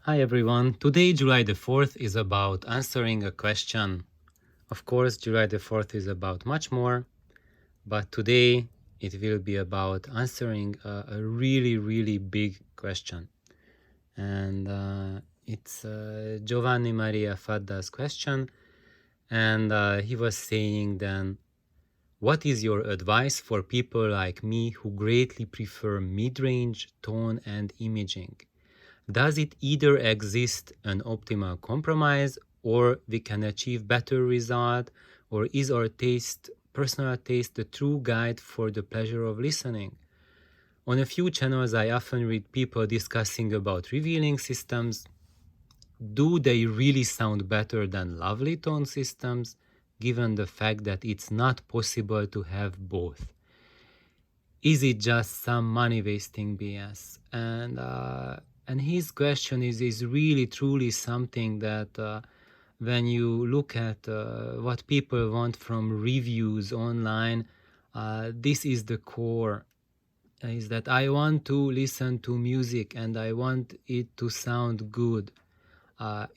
Hi everyone. Today, July the 4th, is about answering a question. Of course, July the 4th is about much more, but today it will be about answering a really, really big question. And it's Giovanni Maria Fadda's question. And he was saying then, what is your advice for people like me who greatly prefer mid-range, tone, and imaging? Does it either exist an optimal compromise or we can achieve better result, or is our taste, personal taste, the true guide for the pleasure of listening? On a few channels I often read people discussing about revealing systems. Do they really sound better than lovely tone systems, given the fact that it's not possible to have both? Is it just some money wasting BS? And his question is really truly something that when you look at what people want from reviews online, this is the core. Is that I want to listen to music and I want it to sound good.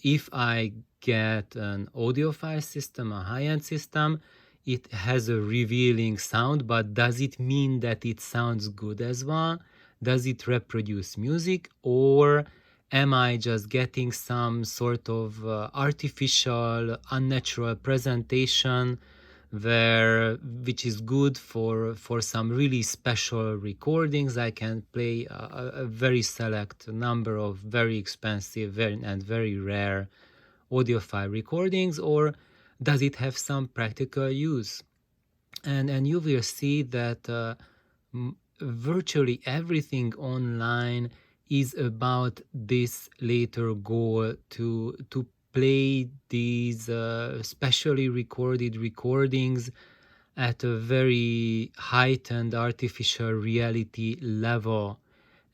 If I get an audiophile system, a high-end system, it has a revealing sound, but does it mean that it sounds good as well? Does it reproduce music, or am I just getting some sort of artificial, unnatural presentation which is good for some really special recordings? I can play a very select number of very expensive and very rare audiophile recordings, or does it have some practical use? And you will see that virtually everything online is about this later goal to play these specially recorded recordings at a very heightened artificial reality level,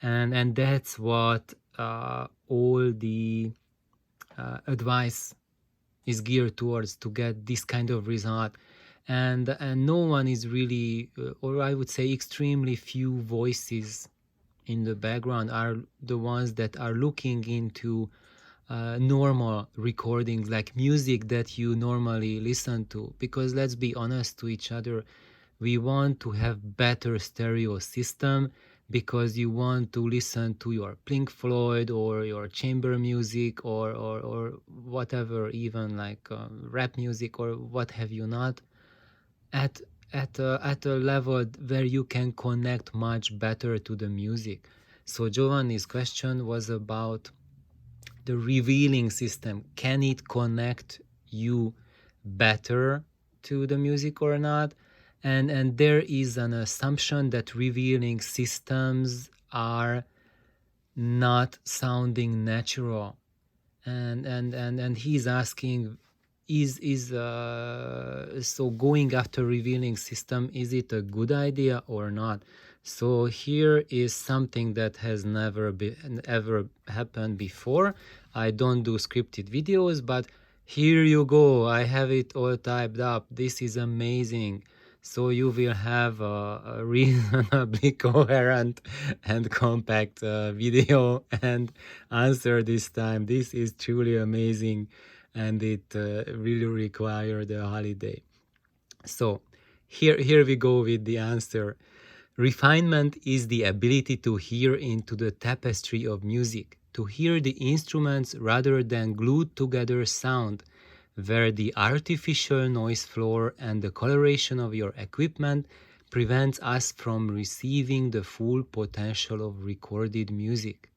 and that's what all the advice is geared towards, to get this kind of result. And no one is really, or I would say extremely few voices in the background are the ones that are looking into normal recordings, like music that you normally listen to. Because let's be honest to each other, we want to have better stereo system because you want to listen to your Pink Floyd or your chamber music or whatever, even like rap music or what have you not, at at a level where you can connect much better to the music. So Giovanni's question was about the revealing system. Can it connect you better to the music or not? And there is an assumption that revealing systems are not sounding natural. And he's asking, is so going after revealing system, is it a good idea or not? So here is something that has never been ever happened before. I don't do scripted videos, but here you go, I have it all typed up. This is amazing. So you will have a reasonably coherent and compact video and answer this time. This is truly amazing, and it really required a holiday. So here we go with the answer. Refinement is the ability to hear into the tapestry of music, to hear the instruments rather than glued together sound, where the artificial noise floor and the coloration of your equipment prevents us from receiving the full potential of recorded music.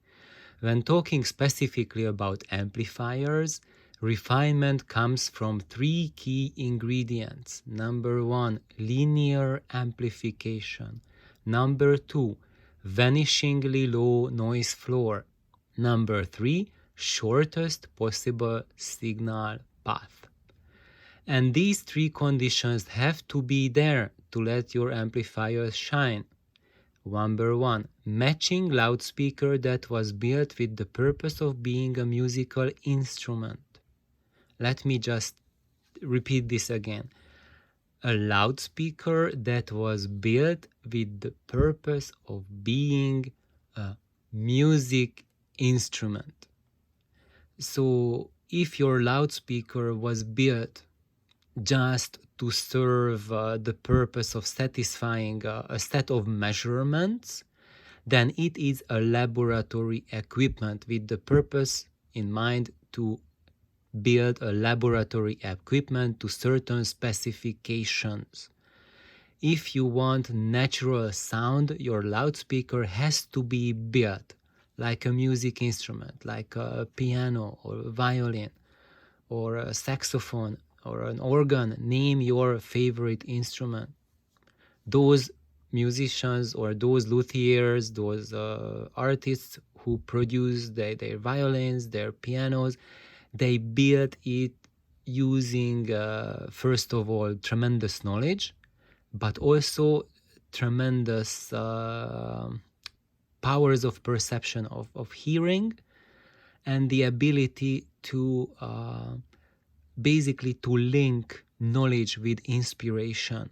When talking specifically about amplifiers, refinement comes from three key ingredients. Number one, linear amplification. Number two, vanishingly low noise floor. Number three, shortest possible signal path. And these three conditions have to be there to let your amplifier shine. Number one, matching loudspeaker that was built with the purpose of being a musical instrument. Let me just repeat this again. A loudspeaker that was built with the purpose of being a music instrument. So if your loudspeaker was built just to serve the purpose of satisfying a set of measurements, then it is a laboratory equipment with the purpose in mind to build a laboratory equipment to certain specifications. If you want natural sound, your loudspeaker has to be built like a music instrument, like a piano or a violin or a saxophone or an organ. Name your favorite instrument. Those musicians or those luthiers, those artists who produce their violins, their pianos, they built it using, first of all, tremendous knowledge, but also tremendous powers of perception of hearing, and the ability to basically to link knowledge with inspiration.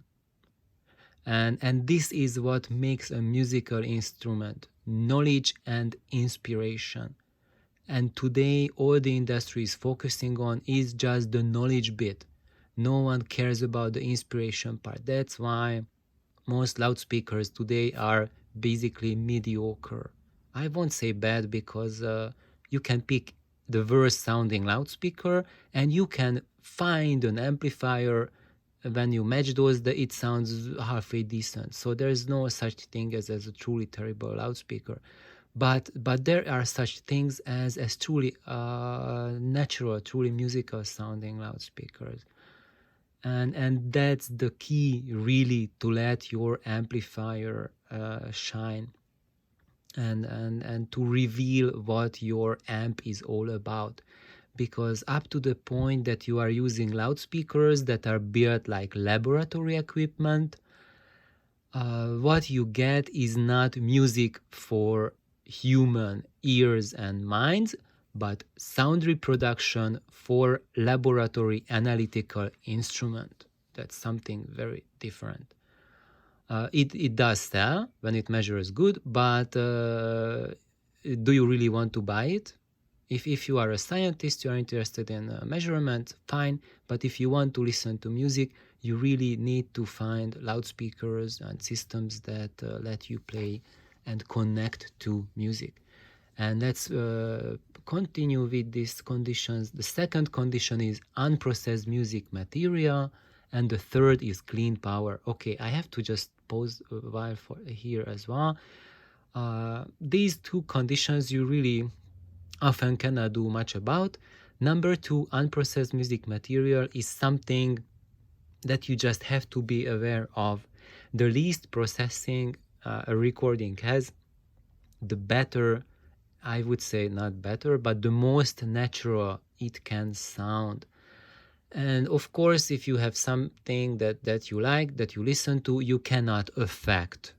And this is what makes a musical instrument: knowledge and inspiration. And today all the industry is focusing on is just the knowledge bit. No one cares about the inspiration part. That's why most loudspeakers today are basically mediocre. I won't say bad, because you can pick the worst sounding loudspeaker and you can find an amplifier. When you match those, it sounds halfway decent. So there's no such thing as a truly terrible loudspeaker. But there are such things as truly natural, truly musical sounding loudspeakers. And that's the key, really, to let your amplifier shine, and to reveal what your amp is all about. Because up to the point that you are using loudspeakers that are built like laboratory equipment, what you get is not music for human ears and minds, but sound reproduction for laboratory analytical instrument. That's something very different. It does sell when it measures good, but do you really want to buy it? If you are a scientist, you are interested in measurement, fine. But if you want to listen to music, you really need to find loudspeakers and systems that let you play and connect to music. And let's continue with these conditions. The second condition is unprocessed music material, and the third is clean power. Okay, I have to just pause a while for here as well. These two conditions you really often cannot do much about. Number two, unprocessed music material is something that you just have to be aware of. The least processing a recording has, the better, I would say not better, but the most natural it can sound. And of course, if you have something that you like, that you listen to, you cannot affect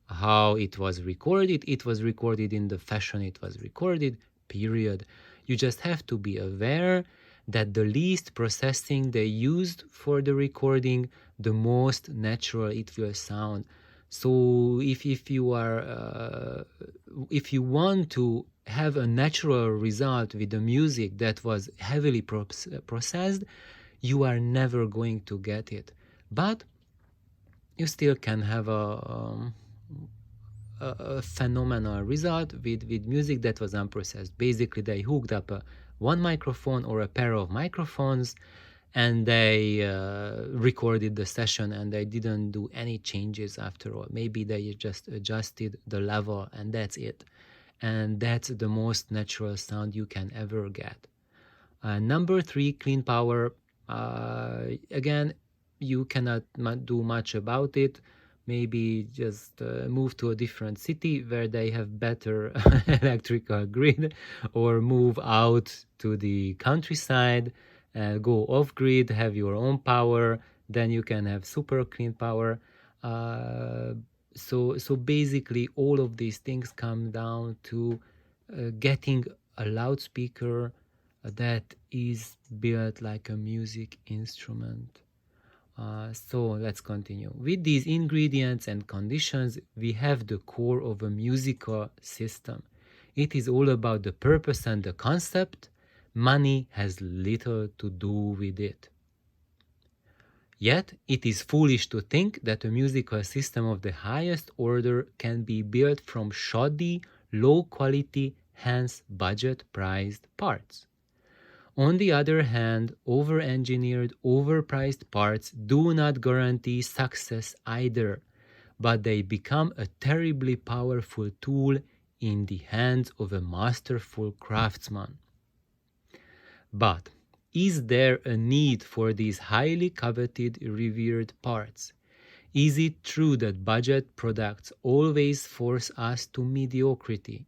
how it was recorded. It was recorded in the fashion it was recorded, period. You just have to be aware that the least processing they used for the recording, the most natural it will sound. So if you are if you want to have a natural result with the music that was heavily processed, you are never going to get it. But you still can have a phenomenal result with music that was unprocessed. Basically, they hooked up one microphone or a pair of microphones, and they recorded the session, and they didn't do any changes after all. Maybe they just adjusted the level, and that's it. And that's the most natural sound you can ever get. Number three, clean power. Again, you cannot do much about it. Maybe just move to a different city where they have better electrical grid, or move out to the countryside, go off grid, have your own power, then you can have super clean power. So basically all of these things come down to getting a loudspeaker that is built like a music instrument. So let's continue. With these ingredients and conditions, we have the core of a musical system. It is all about the purpose and the concept, Money has little to do with it. Yet, it is foolish to think that a musical system of the highest order can be built from shoddy, low-quality, hence budget-priced parts. On the other hand, over-engineered, overpriced parts do not guarantee success either, but they become a terribly powerful tool in the hands of a masterful craftsman. But is there a need for these highly coveted, revered parts? Is it true that budget products always force us to mediocrity?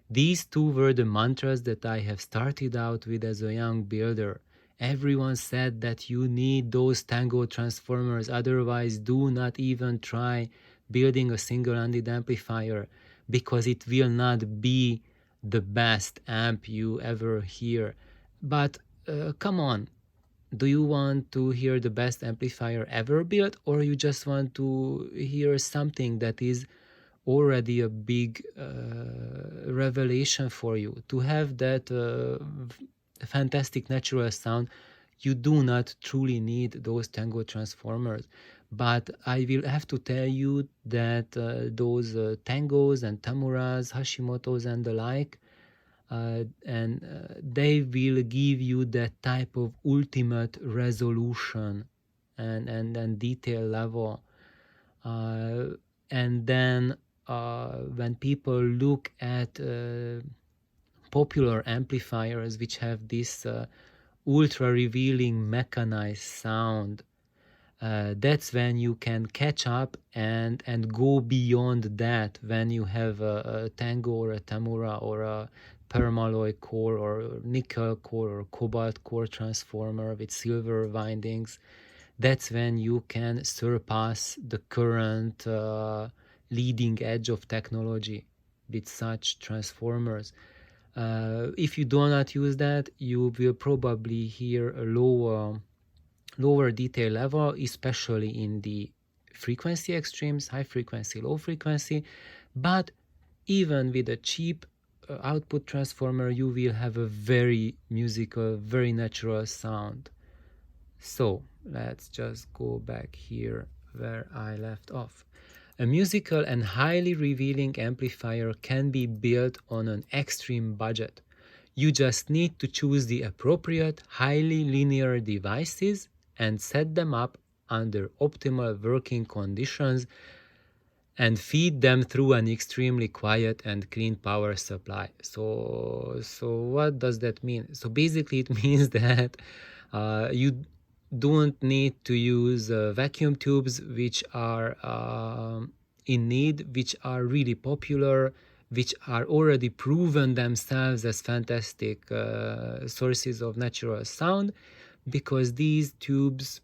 These two were the mantras that I have started out with as a young builder. Everyone said that you need those Tango transformers, otherwise do not even try building a single-ended amplifier, because it will not be the best amp you ever hear. But come on, do you want to hear the best amplifier ever built, or you just want to hear something that is already a big revelation for you? To have that fantastic natural sound, you do not truly need those Tango transformers. But I will have to tell you that those Tangos and Tamuras, Hashimoto's and the like, they will give you that type of ultimate resolution and detail level. And then when people look at popular amplifiers which have this ultra revealing mechanized sound, that's when you can catch up and go beyond that, when you have a Tango or a Tamura or a permalloy core or nickel core or cobalt core transformer with silver windings. That's when you can surpass the current leading edge of technology with such transformers. If you do not use that, you will probably hear a lower detail level, especially in the frequency extremes, high frequency, low frequency. But even with a cheap output transformer, you will have a very musical, very natural sound. So let's just go back here where I left off. A musical and highly revealing amplifier can be built on an extreme budget. You just need to choose the appropriate, highly linear devices and set them up under optimal working conditions and feed them through an extremely quiet and clean power supply. So what does that mean? So basically it means that you don't need to use vacuum tubes which are in need, which are really popular, which are already proven themselves as fantastic sources of natural sound, because these tubes,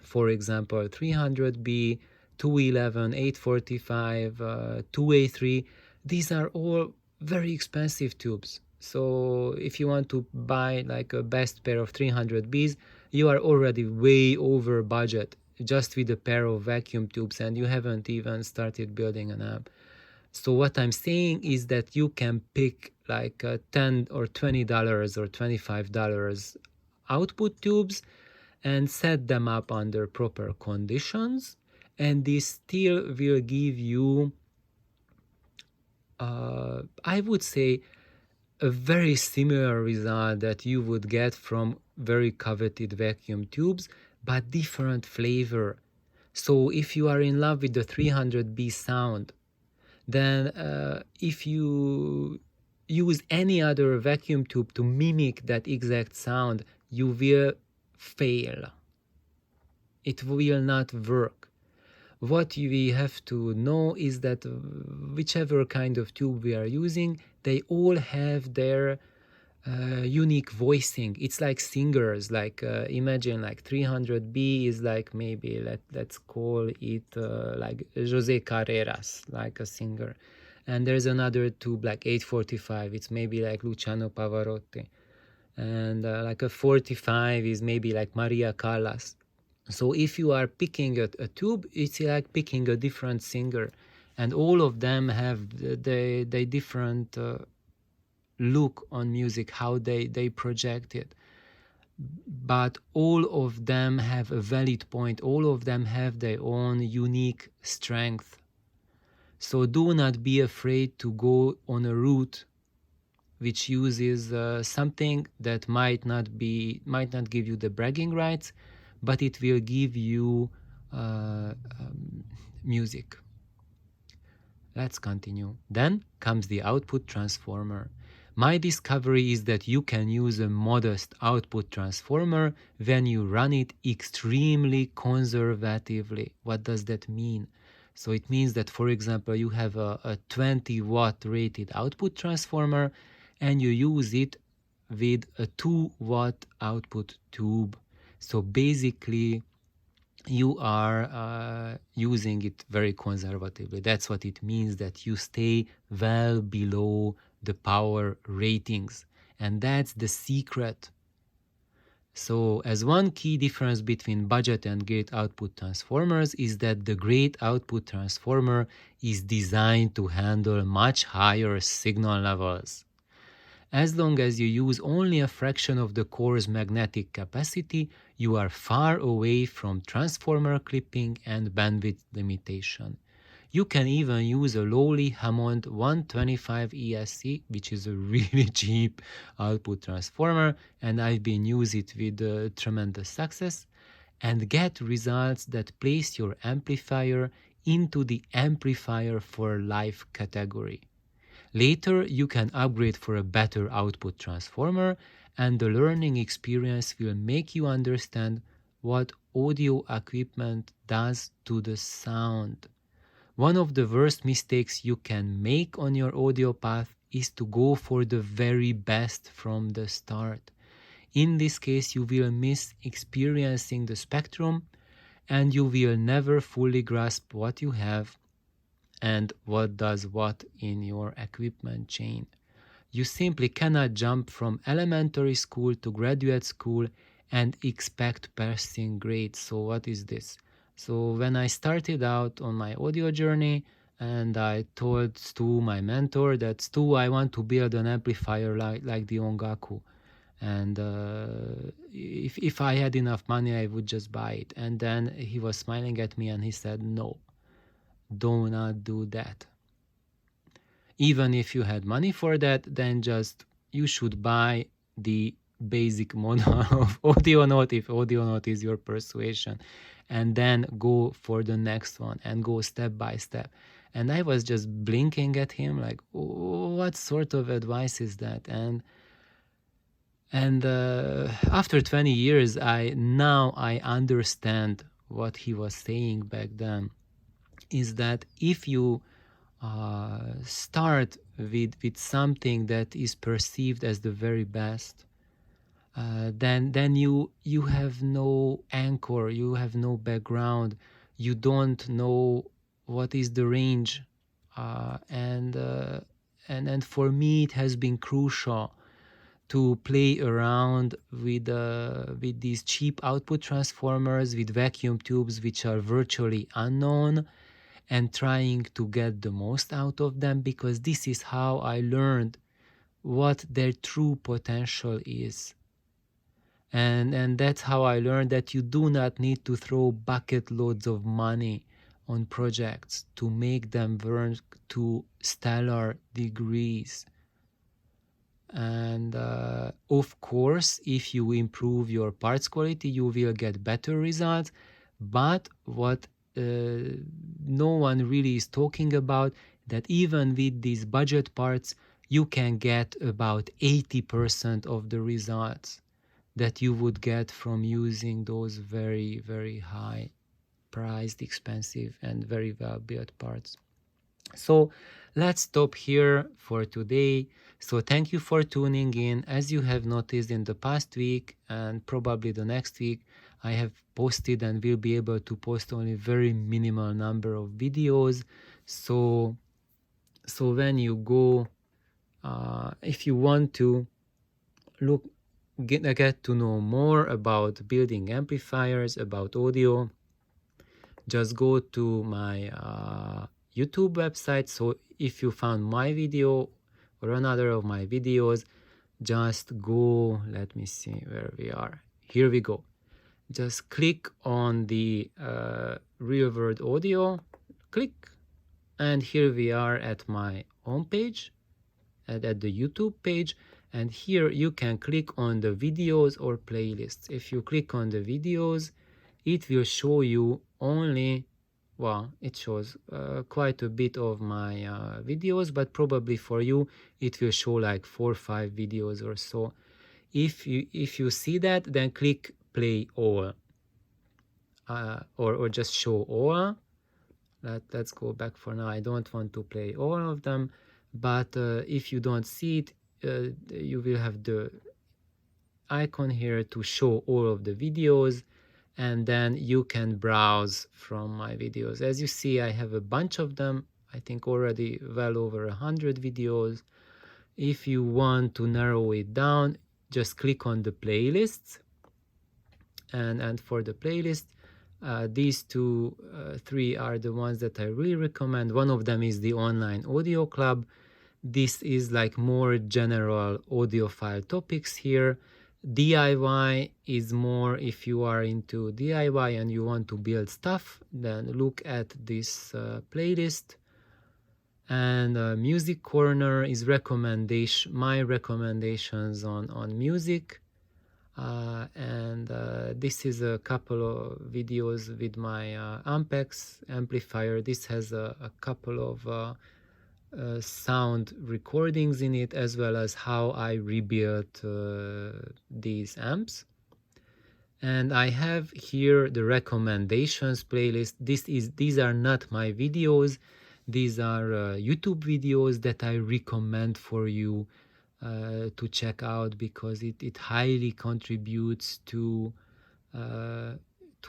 for example 300B, 211, 845, 2A3, these are all very expensive tubes. So if you want to buy like a best pair of 300Bs, you are already way over budget just with a pair of vacuum tubes, and you haven't even started building an amp. So what I'm saying is that you can pick like $10 or $20 or $25 output tubes and set them up under proper conditions, and this still will give you, I would say, a very similar result that you would get from very coveted vacuum tubes, but different flavor. So if you are in love with the 300B sound, then if you use any other vacuum tube to mimic that exact sound, you will fail. It will not work. What we have to know is that whichever kind of tube we are using, they all have their unique voicing. It's like singers, like imagine like 300B is like, maybe let's call it like Jose Carreras, like a singer. And there's another tube like 845, it's maybe like Luciano Pavarotti. And like a 45 is maybe like Maria Callas. So if you are picking a tube, it's like picking a different singer, and all of them have the different look on music, how they project it. But all of them have a valid point. All of them have their own unique strength. So do not be afraid to go on a route which uses something that might not give you the bragging rights, but it will give you music. Let's continue. Then comes the output transformer. My discovery is that you can use a modest output transformer when you run it extremely conservatively. What does that mean? So it means that, for example, you have a 20 watt rated output transformer and you use it with a 2 watt output tube. So basically, you are using it very conservatively. That's what it means, that you stay well below the power ratings. And that's the secret. So as one key difference between budget and great output transformers is that the great output transformer is designed to handle much higher signal levels. As long as you use only a fraction of the core's magnetic capacity, you are far away from transformer clipping and bandwidth limitation. You can even use a lowly Hammond 125 ESC, which is a really cheap output transformer, and I've been using it with tremendous success, and get results that place your amplifier into the amplifier for life category. Later, you can upgrade for a better output transformer, and the learning experience will make you understand what audio equipment does to the sound. One of the worst mistakes you can make on your audio path is to go for the very best from the start. In this case, you will miss experiencing the spectrum, and you will never fully grasp what you have and what does what in your equipment chain. You simply cannot jump from elementary school to graduate school and expect passing grades. So what is this? So when I started out on my audio journey, and I told Stu, my mentor, that Stu, I want to build an amplifier like the Ongaku. And if I had enough money, I would just buy it. And then he was smiling at me and he said, no, do not do that. Even if you had money for that, then just you should buy the basic model of Audionaut, if Audionaut is your persuasion, and then go for the next one and go step by step. And I was just blinking at him like, what sort of advice is that? And after 20 years, I understand what he was saying back then, is that if you start with something that is perceived as the very best, then you have no anchor, you have no background, you don't know what is the range, and for me it has been crucial to play around with these cheap output transformers, with vacuum tubes which are virtually unknown, and trying to get the most out of them, because this is how I learned what their true potential is. And that's how I learned that you do not need to throw bucket loads of money on projects to make them work to stellar degrees. And of course, if you improve your parts quality, you will get better results. But what no one really is talking about, that even with these budget parts, you can get about 80% of the results that you would get from using those very, very high priced, expensive, and very well built parts. So let's stop here for today. So thank you for tuning in. As you have noticed, in the past week and probably the next week, I have posted and will be able to post only very minimal number of videos. So when you go, if you want to get to know more about building amplifiers, about audio, just go to my YouTube website. So if you found my video or another of my videos, just go, let me see where we are. Here we go. Just click on the Real World Audio, click, and here we are at my home page, at the YouTube page, and here you can click on the videos or playlists. If you click on the videos, it will show you only, well, it shows quite a bit of my videos, but probably for you it will show like 4 or 5 videos or so. If you see that, then click play all, or just show all. Let's go back for now. I don't want to play all of them, but if you don't see it, you will have the icon here to show all of the videos, and then you can browse from my videos. As you see, I have a bunch of them. I think already well over 100 videos. If you want to narrow it down, just click on the playlists, and for the playlist, these three are the ones that I really recommend. One of them is the Online Audio Club. This is like more general audiophile topics here. DIY is more if you are into DIY and you want to build stuff, then look at this playlist. And Music Corner is my recommendations on music. And this is a couple of videos with my Ampex amplifier. This has a couple of sound recordings in it, as well as how I rebuilt these amps. And I have here the recommendations playlist. These are not my videos. These are YouTube videos that I recommend for you to check out, because it highly contributes to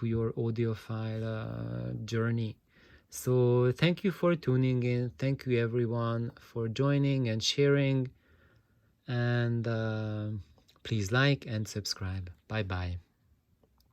your audiophile journey. So thank you for tuning in. Thank you everyone for joining and sharing. And please like and subscribe. Bye bye.